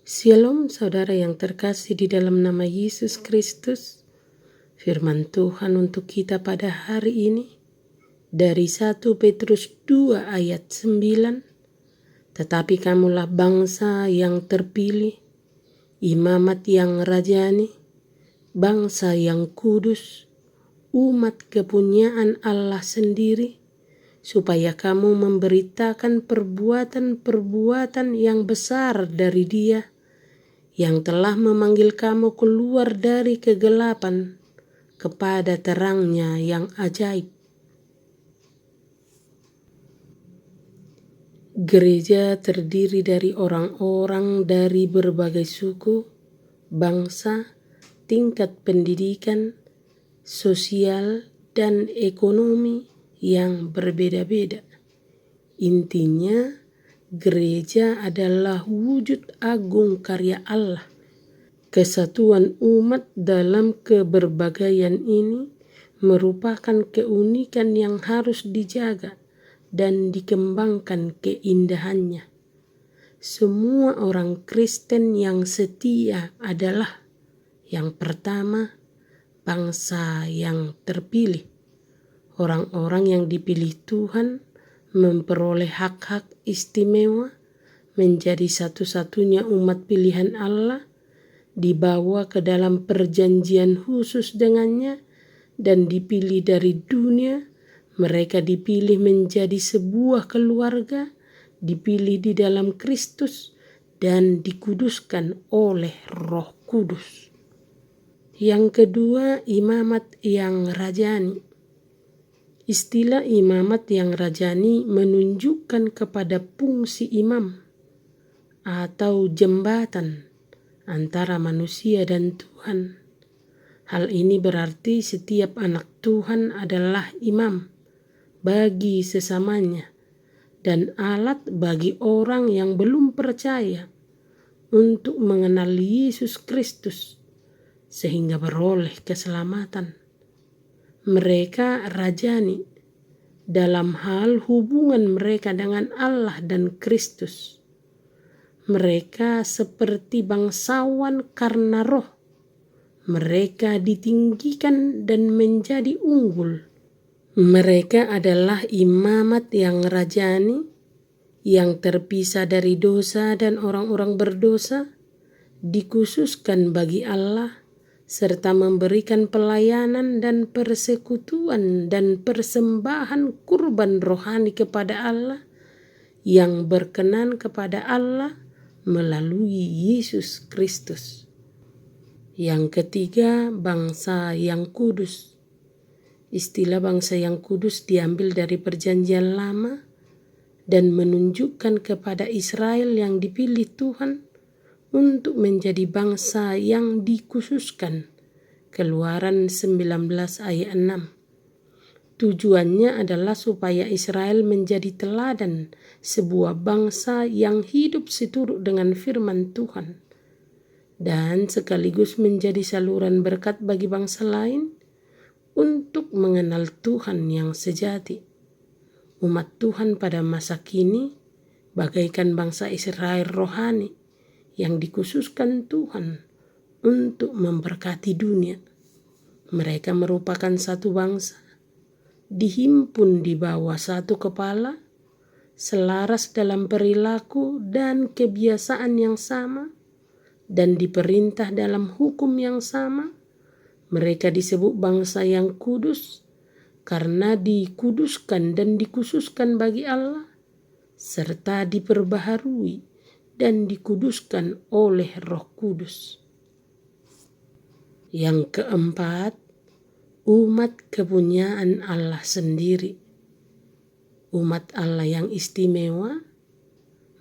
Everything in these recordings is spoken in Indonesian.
Shalom saudara yang terkasih di dalam nama Yesus Kristus. Firman Tuhan untuk kita pada hari ini dari 1 Petrus 2 ayat 9. Tetapi kamulah bangsa yang terpilih, imamat yang rajani, bangsa yang kudus, umat kepunyaan Allah sendiri, supaya kamu memberitakan perbuatan-perbuatan yang besar dari Dia yang telah memanggil kamu keluar dari kegelapan kepada terangnya yang ajaib. Gereja terdiri dari orang-orang dari berbagai suku, bangsa, tingkat pendidikan, sosial, dan ekonomi yang berbeda-beda. Intinya, gereja adalah wujud agung karya Allah. Kesatuan umat dalam keberbagaian ini merupakan keunikan yang harus dijaga dan dikembangkan keindahannya. Semua orang Kristen yang setia adalah yang pertama, bangsa yang terpilih. Orang-orang yang dipilih Tuhan memperoleh hak-hak istimewa, menjadi satu-satunya umat pilihan Allah, dibawa ke dalam perjanjian khusus dengannya, dan dipilih dari dunia. Mereka dipilih menjadi sebuah keluarga, dipilih di dalam Kristus, dan dikuduskan oleh Roh Kudus. Yang kedua, imamat yang rajani. Istilah imamat yang rajani menunjukkan kepada fungsi imam atau jembatan antara manusia dan Tuhan. Hal ini berarti setiap anak Tuhan adalah imam bagi sesamanya dan alat bagi orang yang belum percaya untuk mengenal Yesus Kristus sehingga beroleh keselamatan. Mereka rajani dalam hal hubungan mereka dengan Allah dan Kristus. Mereka seperti bangsawan karena roh. Mereka ditinggikan dan menjadi unggul. Mereka adalah imamat yang rajani, yang terpisah dari dosa dan orang-orang berdosa, dikhususkan bagi Allah, serta memberikan pelayanan dan persekutuan dan persembahan kurban rohani kepada Allah yang berkenan kepada Allah melalui Yesus Kristus. Yang ketiga, bangsa yang kudus. Istilah bangsa yang kudus diambil dari Perjanjian Lama dan menunjukkan kepada Israel yang dipilih Tuhan untuk menjadi bangsa yang dikhususkan. Keluaran 19 ayat 6. Tujuannya adalah supaya Israel menjadi teladan sebuah bangsa yang hidup seturut dengan firman Tuhan dan sekaligus menjadi saluran berkat bagi bangsa lain untuk mengenal Tuhan yang sejati. Umat Tuhan pada masa kini bagaikan bangsa Israel rohani yang dikhususkan Tuhan untuk memberkati dunia. Mereka merupakan satu bangsa, dihimpun di bawah satu kepala, selaras dalam perilaku dan kebiasaan yang sama, dan diperintah dalam hukum yang sama. Mereka disebut bangsa yang kudus karena dikuduskan dan dikhususkan bagi Allah, serta diperbaharui dan dikuduskan oleh Roh Kudus. Yang keempat, umat kepunyaan Allah sendiri. Umat Allah yang istimewa,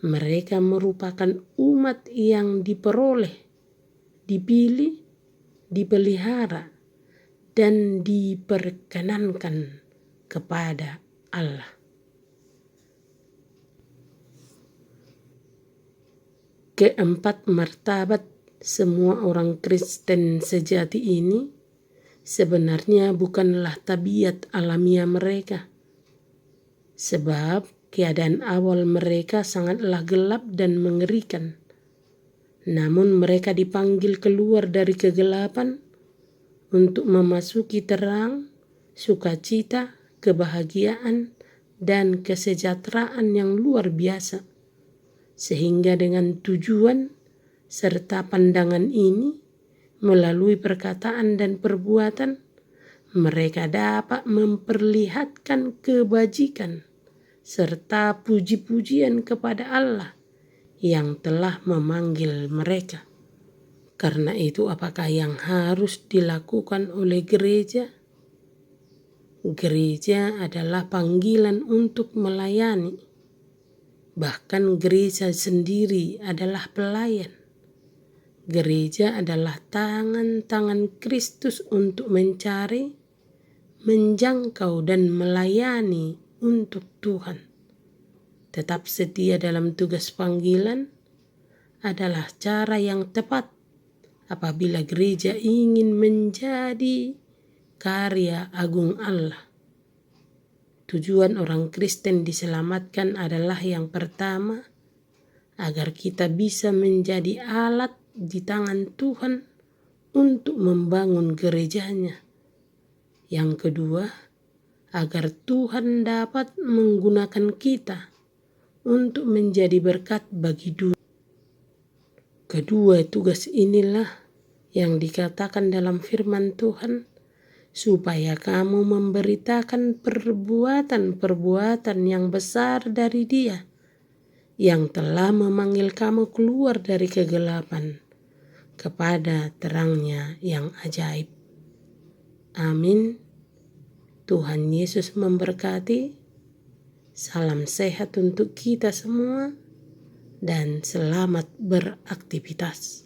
mereka merupakan umat yang diperoleh, dipilih, dipelihara, dan diperkenankan kepada Allah. Keempat martabat semua orang Kristen sejati ini sebenarnya bukanlah tabiat alamiah mereka, sebab keadaan awal mereka sangatlah gelap dan mengerikan. namun mereka dipanggil keluar dari kegelapan untuk memasuki terang, sukacita, kebahagiaan, dan kesejahteraan yang luar biasa. Sehingga dengan tujuan serta pandangan ini, melalui perkataan dan perbuatan, mereka dapat memperlihatkan kebajikan serta puji-pujian kepada Allah yang telah memanggil mereka. Karena itu, apakah yang harus dilakukan oleh gereja? Gereja adalah panggilan untuk melayani. Bahkan gereja sendiri adalah pelayan. Gereja adalah tangan-tangan Kristus untuk mencari, menjangkau, dan melayani untuk Tuhan. Tetap setia dalam tugas panggilan adalah cara yang tepat apabila gereja ingin menjadi karya agung Allah. Tujuan orang Kristen diselamatkan adalah yang pertama, agar kita bisa menjadi alat di tangan Tuhan untuk membangun gerejanya. Yang kedua, agar Tuhan dapat menggunakan kita untuk menjadi berkat bagi dunia. Kedua tugas inilah yang dikatakan dalam firman Tuhan, supaya kamu memberitakan perbuatan-perbuatan yang besar dari Dia, yang telah memanggil kamu keluar dari kegelapan kepada terangnya yang ajaib. Amin. Tuhan Yesus memberkati. Salam sehat untuk kita semua dan selamat beraktivitas.